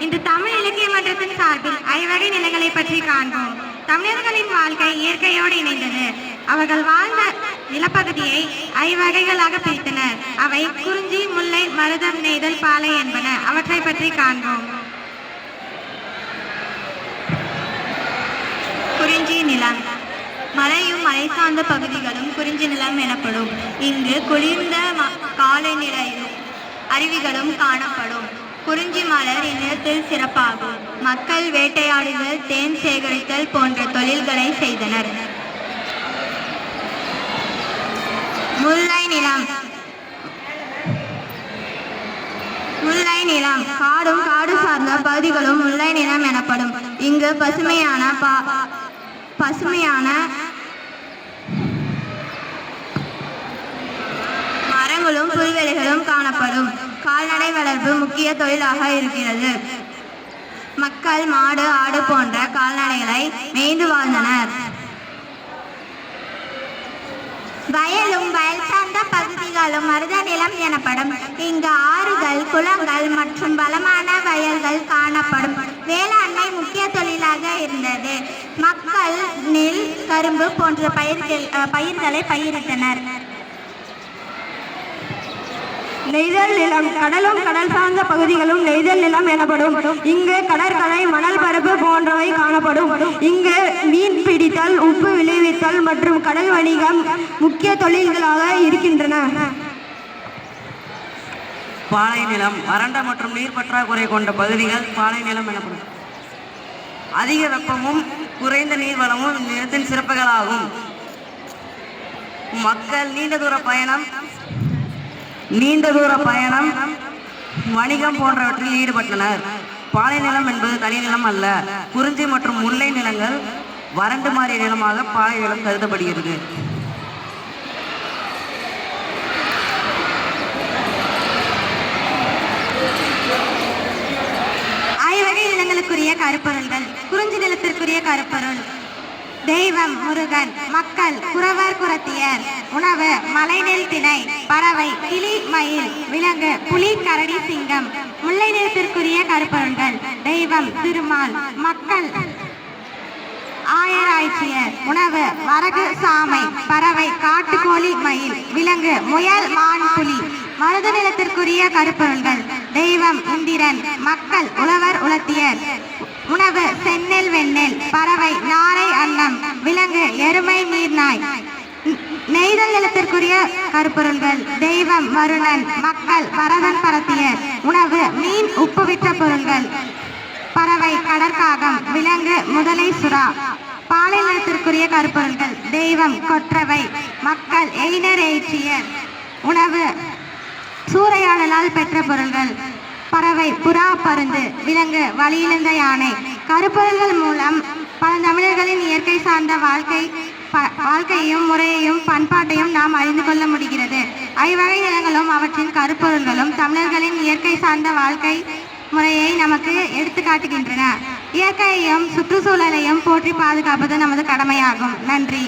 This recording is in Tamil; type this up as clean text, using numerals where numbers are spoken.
இன்று தமிழ் இலக்கிய மன்றத்தின் சார்பில் ஐவகை நிலங்களை பற்றி காண்போம். தமிழர்களின் வாழ்க்கை இயற்கையோடு இணைந்தது. அவர்கள் வாழ்ந்த நிலப்பகுதியை ஐவகைகளாக பிரித்தனர். அவை குறிஞ்சி, முல்லை, மருதம், நெய்தல், பாலை என்பன. அவற்றை பற்றி காண்போம். குறிஞ்சி நிலம். மலையும் மலை சார்ந்த பகுதிகளும் குறிஞ்சி நிலம் எனப்படும். இங்கு குளிர்ந்த காலநிலையும் அருவிகளும் காணப்படும். குறிஞ்சி மலர் இந்நிலத்தில் சிறப்பாகும். மக்கள் வேட்டையாடுதல், தேன் சேகரித்தல் போன்ற தொழில்களை செய்தனர். முல்லை நிலம். முல்லை நிலம் காடும் காடு சார்ந்த பகுதிகளும் முல்லை நிலம் எனப்படும். இங்கு பசுமையான மரங்களும் புல்வெளிகளும் காணப்படும். கால்நடை வளர்ப்பு முக்கிய தொழிலாக இருக்கிறது. மக்கள் மாடு, ஆடு போன்ற கால்நடைகளை மேய்ந்து வாழ்ந்தனர். வயலும் வயல் சார்ந்த பகுதிகளும் மருத நிலம் எனப்படும். இங்கு ஆறுகள், குளங்கள் மற்றும் வளமான வயல்கள் காணப்படும். வேளாண்மை முக்கிய தொழிலாக இருந்தது. மக்கள் நெல், கரும்பு போன்ற பயிர்களை பயிரிட்டனர். நெய்தல் நிலம். கடலும் கடல் சார்ந்த பகுதிகளும் நெய்தல் நிலம் எனப்படும். இங்கு கடற்கரை, மணல் பரப்பு போன்றவை காணப்படும். இங்கு மீன் பிடித்தல், உப்பு விளைவித்தல் மற்றும் கடல் வணிகம் முக்கிய தொழில்களாக இருக்கின்றன. பாலை நிலம். வறண்ட மற்றும் நீர் பற்றாக்குறை கொண்ட பகுதிகள் பாலை நிலம் எனப்படும். அதிக வெப்பமும் குறைந்த நீர் வளமும் நிலத்தின் சிறப்புகளாகும். மக்கள் நீண்ட தூர பயணம், வணிகம் போன்றவற்றில் ஈடுபட்டனர். பாலை நிலம் என்பது தனி நிலம் அல்ல. குறிஞ்சி மற்றும் முல்லை நிலங்கள் வறண்டு மாறிய நிலமாக பாலை நிலம் கருதப்படுகிறது. ஐவகை நிலங்களுக்குரிய கருப்பொருள்கள். குறிஞ்சி நிலத்திற்குரிய கருப்பொருள்: தெய்வம் முருகன், மக்கள் குறவர் குறத்தியர், உணவு மலைநெல் திணை, பறவை கிளி, மயில், விலங்கு புலி, கரடி, சிங்கம். முல்லை நிலத்திற்குரிய கருப்பொருள்கள்: தெய்வம் திருமால், மக்கள் ஆயராய்ச்சியர், உணவு வரகு, சாமை, பறவை காட்டுக்கோழி, மயில், விலங்கு முயல், மான், புலி. மருத நிலத்திற்குரிய கருப்பொருள்கள்: தெய்வம் இந்திரன், மக்கள் உழவர் உலத்தியர், உணவு செந்நெல், வெண்ணெல், பறவை நாரை, அன்னம், விலங்கு எருமை, நீர்நாய். நெய்தல் நிலத்திற்குரிய கருப்பொருள்கள்: தெய்வம் வருணன், மக்கள் பரதன் பரத்தியர், உணவு மீன், உப்பு விற்ற பொருள்கள், பறவை கடற்காகம், விலங்கு முதலை, சுறா. பாலை நிலத்திற்குரிய கருப்பொருள்கள்: தெய்வம் கொற்றவை, மக்கள் எயினர் எயிற்றியர், உணவு சூறையாடலால் பெற்ற பொருள்கள், பறவை புறா, பருந்து, விலங்கு வலியிழந்த யானை. கருப்பொருள்கள் மூலம் பழந்தமிழர்களின் இயற்கை சார்ந்த வாழ்க்கையும் முறையையும் பண்பாட்டையும் நாம் அறிந்து கொள்ள முடிகிறது. ஐவகை நிலங்களும் அவற்றின் கருப்பொருள்களும் தமிழர்களின் இயற்கை சார்ந்த வாழ்க்கை முறையை நமக்கு எடுத்து காட்டுகின்றன. இயற்கையையும் சுற்றுச்சூழலையும் போற்றி பாதுகாப்பது நமது கடமையாகும். நன்றி.